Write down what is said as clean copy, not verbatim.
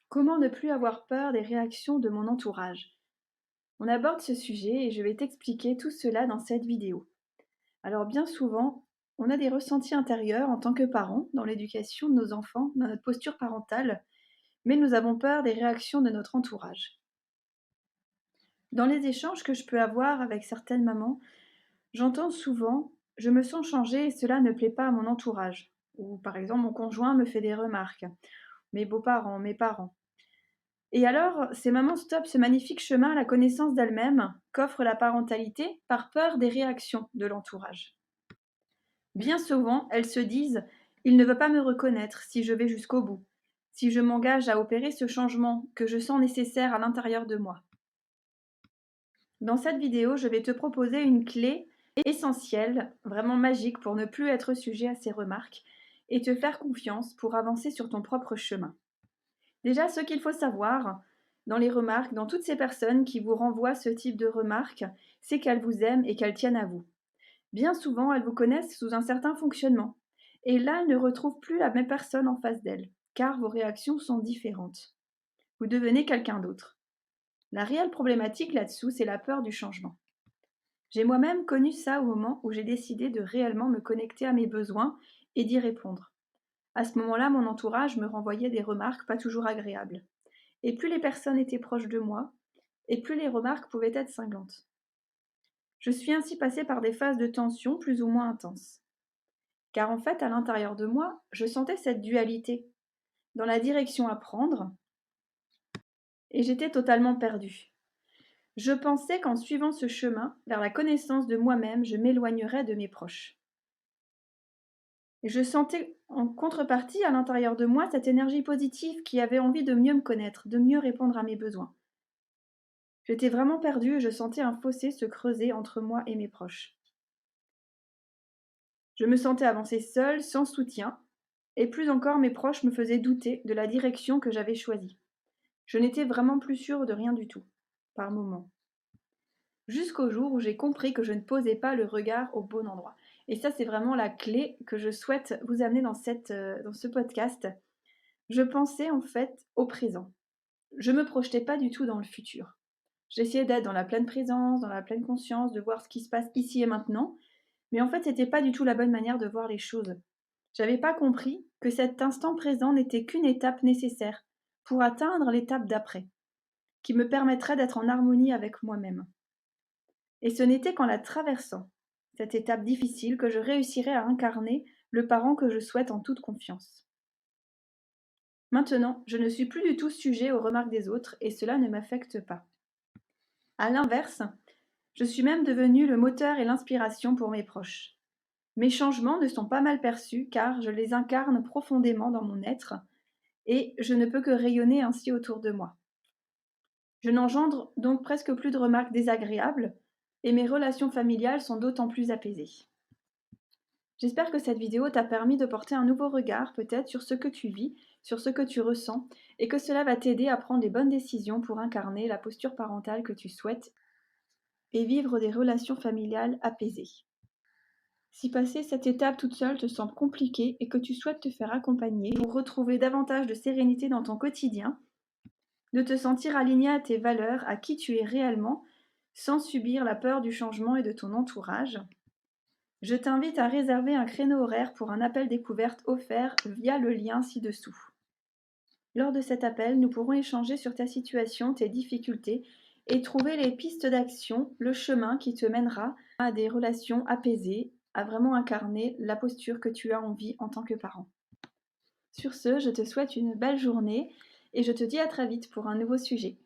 Comment ne plus avoir peur des réactions de mon entourage? On aborde ce sujet et je vais t'expliquer tout cela dans cette vidéo. Alors bien souvent, on a des ressentis intérieurs en tant que parents dans l'éducation de nos enfants, dans notre posture parentale, mais nous avons peur des réactions de notre entourage. Dans les échanges que je peux avoir avec certaines mamans, j'entends souvent: «Je me sens changée et cela ne plaît pas à mon entourage». Ou par exemple, mon conjoint me fait des remarques, mes beaux-parents, mes parents. Et alors, ces mamans stoppent ce magnifique chemin à la connaissance d'elles-mêmes qu'offre la parentalité par peur des réactions de l'entourage. Bien souvent, elles se disent: «Il ne va pas me reconnaître si je vais jusqu'au bout, si je m'engage à opérer ce changement que je sens nécessaire à l'intérieur de moi». Dans cette vidéo, je vais te proposer une clé essentielle, vraiment magique pour ne plus être sujet à ces remarques et te faire confiance pour avancer sur ton propre chemin. Déjà, ce qu'il faut savoir dans les remarques, dans toutes ces personnes qui vous renvoient ce type de remarques, c'est qu'elles vous aiment et qu'elles tiennent à vous. Bien souvent, elles vous connaissent sous un certain fonctionnement. Et là, elles ne retrouvent plus la même personne en face d'elles, car vos réactions sont différentes. Vous devenez quelqu'un d'autre. La réelle problématique là-dessous, c'est la peur du changement. J'ai moi-même connu ça au moment où j'ai décidé de réellement me connecter à mes besoins et d'y répondre. À ce moment-là, mon entourage me renvoyait des remarques pas toujours agréables. Et plus les personnes étaient proches de moi, et plus les remarques pouvaient être cinglantes. Je suis ainsi passée par des phases de tension plus ou moins intenses. Car en fait, à l'intérieur de moi, je sentais cette dualité dans la direction à prendre, et j'étais totalement perdue. Je pensais qu'en suivant ce chemin vers la connaissance de moi-même, je m'éloignerais de mes proches. Et je sentais en contrepartie à l'intérieur de moi cette énergie positive qui avait envie de mieux me connaître, de mieux répondre à mes besoins. J'étais vraiment perdue et je sentais un fossé se creuser entre moi et mes proches. Je me sentais avancer seule, sans soutien, et plus encore mes proches me faisaient douter de la direction que j'avais choisie. Je n'étais vraiment plus sûre de rien du tout, par moments. Jusqu'au jour où j'ai compris que je ne posais pas le regard au bon endroit. Et ça, c'est vraiment la clé que je souhaite vous amener dans ce podcast. Je pensais en fait au présent. Je me projetais pas du tout dans le futur. J'essayais d'être dans la pleine présence, dans la pleine conscience, de voir ce qui se passe ici et maintenant. Mais en fait, c'était pas du tout la bonne manière de voir les choses. J'avais pas compris que cet instant présent n'était qu'une étape nécessaire pour atteindre l'étape d'après, qui me permettrait d'être en harmonie avec moi-même. Et ce n'était qu'en la traversant, cette étape difficile, que je réussirais à incarner le parent que je souhaite en toute confiance. Maintenant, je ne suis plus du tout sujet aux remarques des autres et cela ne m'affecte pas. À l'inverse, je suis même devenue le moteur et l'inspiration pour mes proches. Mes changements ne sont pas mal perçus car je les incarne profondément dans mon être et je ne peux que rayonner ainsi autour de moi. Je n'engendre donc presque plus de remarques désagréables et mes relations familiales sont d'autant plus apaisées. J'espère que cette vidéo t'a permis de porter un nouveau regard peut-être sur ce que tu vis, sur ce que tu ressens et que cela va t'aider à prendre les bonnes décisions pour incarner la posture parentale que tu souhaites et vivre des relations familiales apaisées. Si passer cette étape toute seule te semble compliqué et que tu souhaites te faire accompagner pour retrouver davantage de sérénité dans ton quotidien, de te sentir aligné à tes valeurs, à qui tu es réellement, sans subir la peur du changement et de ton entourage, je t'invite à réserver un créneau horaire pour un appel découverte offert via le lien ci-dessous. Lors de cet appel, nous pourrons échanger sur ta situation, tes difficultés et trouver les pistes d'action, le chemin qui te mènera à des relations apaisées, à vraiment incarner la posture que tu as envie en tant que parent. Sur ce, je te souhaite une belle journée et je te dis à très vite pour un nouveau sujet.